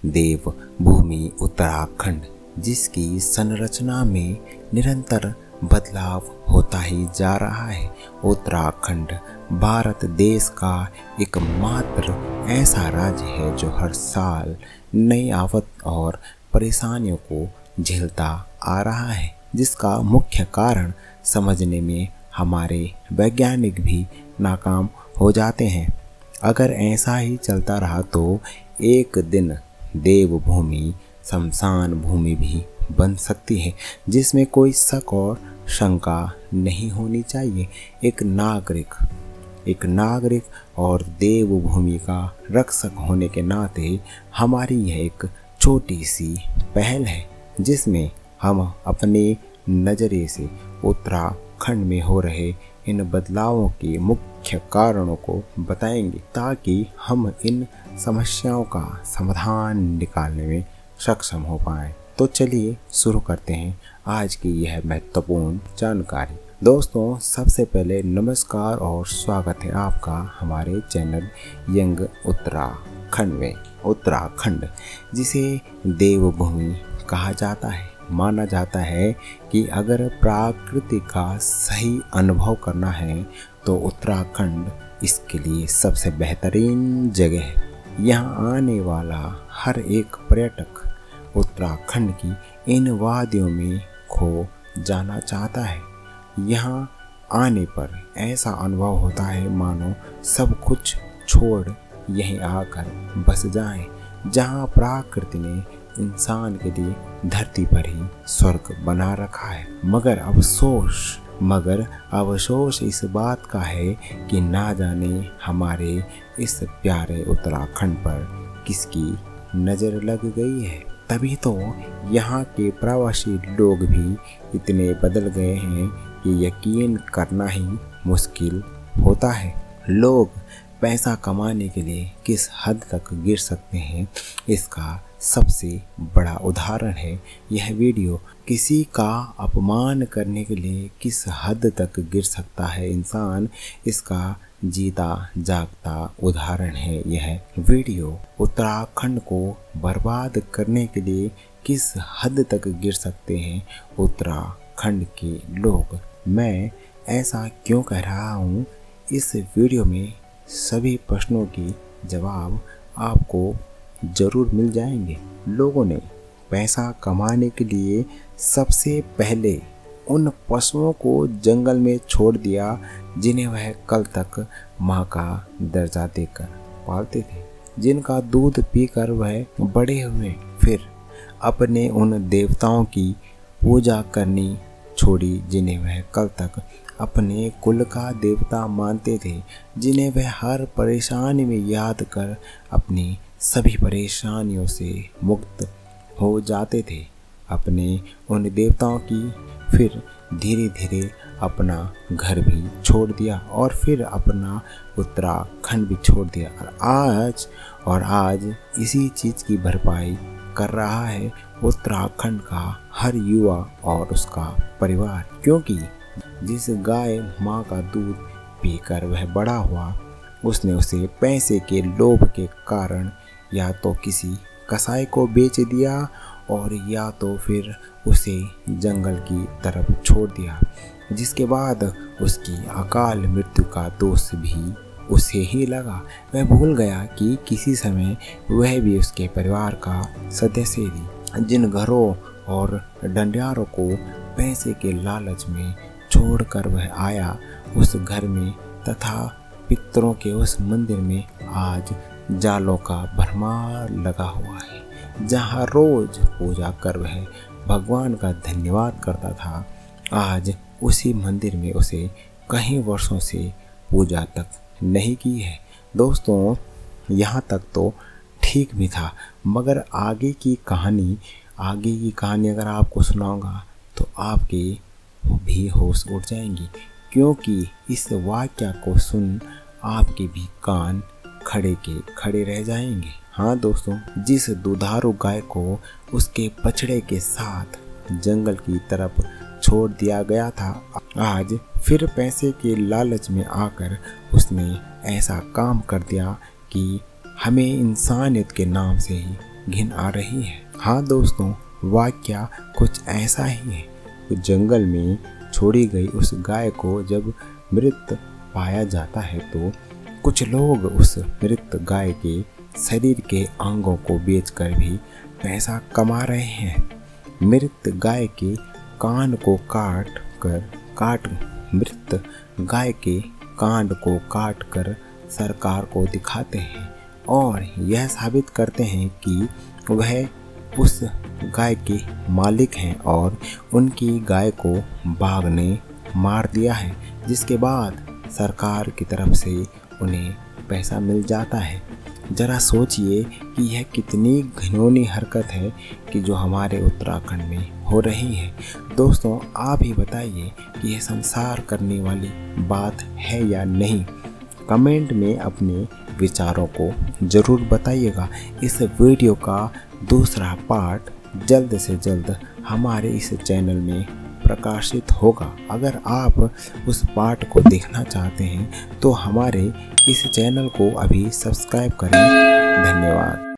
देव भूमि उत्तराखंड, जिसकी संरचना में निरंतर बदलाव होता ही जा रहा है। उत्तराखंड भारत देश का एकमात्र ऐसा राज्य है जो हर साल नई आफत और परेशानियों को झेलता आ रहा है, जिसका मुख्य कारण समझने में हमारे वैज्ञानिक भी नाकाम हो जाते हैं। अगर ऐसा ही चलता रहा तो एक दिन देवभूमि शमशान भूमि भी बन सकती है, जिसमें कोई शक और शंका नहीं होनी चाहिए। एक नागरिक और देवभूमि का रक्षक होने के नाते हमारी यह एक छोटी सी पहल है, जिसमें हम अपने नज़रिए से उत्तराखंड में हो रहे इन बदलावों के मुख्य कारणों को बताएंगे, ताकि हम इन समस्याओं का समाधान निकालने में सक्षम हो पाएं। तो चलिए शुरू करते हैं आज की यह महत्वपूर्ण जानकारी। दोस्तों, सबसे पहले नमस्कार और स्वागत है आपका हमारे चैनल यंग उत्तराखंड में। उत्तराखंड, जिसे देवभूमि कहा जाता है, माना जाता है कि अगर प्रकृति का सही अनुभव करना है तो उत्तराखंड इसके लिए सबसे बेहतरीन जगह है। यहाँ आने वाला हर एक पर्यटक उत्तराखंड की इन वादियों में खो जाना चाहता है। यहाँ आने पर ऐसा अनुभव होता है मानो सब कुछ छोड़ यहीं आकर बस जाएं, जहाँ प्रकृति ने इंसान के लिए धरती पर ही स्वर्ग बना रखा है। मगर अफसोस इस बात का है कि ना जाने हमारे इस प्यारे उत्तराखंड पर किसकी नज़र लग गई है। तभी तो यहाँ के प्रवासी लोग भी इतने बदल गए हैं कि यकीन करना ही मुश्किल होता है। लोग पैसा कमाने के लिए किस हद तक गिर सकते हैं, इसका सबसे बड़ा उदाहरण है यह वीडियो। किसी का अपमान करने के लिए किस हद तक गिर सकता है इंसान, इसका जीता जागता उदाहरण है यह वीडियो। उत्तराखंड को बर्बाद करने के लिए किस हद तक गिर सकते हैं उत्तराखंड के लोग। मैं ऐसा क्यों कह रहा हूँ, इस वीडियो में सभी प्रश्नों की जवाब आपको जरूर मिल जाएंगे। लोगों ने पैसा कमाने के लिए सबसे पहले उन पशुओं को जंगल में छोड़ दिया जिन्हें वह कल तक माँ का दर्जा देकर पालते थे, जिनका दूध पीकर वह बड़े हुए। फिर अपने उन देवताओं की पूजा करनी छोड़ी जिन्हें वह कल तक अपने कुल का देवता मानते थे, जिन्हें वह हर परेशानी में याद कर अपनी सभी परेशानियों से मुक्त हो जाते थे। अपने उन देवताओं की फिर धीरे धीरे अपना घर भी छोड़ दिया और फिर अपना उत्तराखंड भी छोड़ दिया। और आज इसी चीज़ की भरपाई कर रहा है उत्तराखंड का हर युवा और उसका परिवार, क्योंकि जिस गाय माँ का दूध पीकर वह बड़ा हुआ, उसने उसे पैसे के लोभ के कारण या तो किसी कसाई को बेच दिया और या तो फिर उसे जंगल की तरफ छोड़ दिया, जिसके बाद उसकी अकाल मृत्यु का दोष भी उसे ही लगा। वह भूल गया कि किसी समय वह भी उसके परिवार का सदस्य थी। जिन घरों और डंडियारों को पैसे के लालच में छोड़कर वह आया, उस घर में तथा पितरों के उस मंदिर में आज जालों का भरमार लगा हुआ है। जहाँ रोज पूजा कर वह भगवान का धन्यवाद करता था, आज उसी मंदिर में उसे कई वर्षों से पूजा तक नहीं की है। दोस्तों, यहाँ तक तो ठीक भी था, मगर आगे की कहानी अगर आपको सुनाऊंगा तो आपके भी होश उड़ जाएंगी, क्योंकि इस वाक्य को सुन आपके भी कान खड़े के खड़े रह जाएंगे। हाँ दोस्तों, जिस दुधारू गाय को उसके बछड़े के साथ जंगल की तरफ छोड़ दिया गया था, आज फिर पैसे के लालच में आकर उसने ऐसा काम कर दिया कि हमें इंसानियत के नाम से ही घिन आ रही है। हाँ दोस्तों, वाकया कुछ ऐसा ही है। जंगल में छोड़ी गई उस गाय को जब मृत पाया जाता है तो कुछ लोग उस मृत गाय के शरीर के अंगों को बेचकर भी पैसा कमा रहे हैं। मृत गाय के कान को मृत गाय के कांड को काट कर सरकार को दिखाते हैं और यह साबित करते हैं कि वह उस गाय के मालिक हैं और उनकी गाय को बाघ ने मार दिया है, जिसके बाद सरकार की तरफ से उन्हें पैसा मिल जाता है। ज़रा सोचिए कि यह कितनी घिनौनी हरकत है कि जो हमारे उत्तराखंड में हो रही है। दोस्तों, आप ही बताइए कि यह संसार करने वाली बात है या नहीं। कमेंट में अपने विचारों को ज़रूर बताइएगा। इस वीडियो का दूसरा पार्ट जल्द से जल्द हमारे इस चैनल में प्रकाशित होगा। अगर आप उस पार्ट को देखना चाहते हैं तो हमारे इस चैनल को अभी सब्सक्राइब करें। धन्यवाद।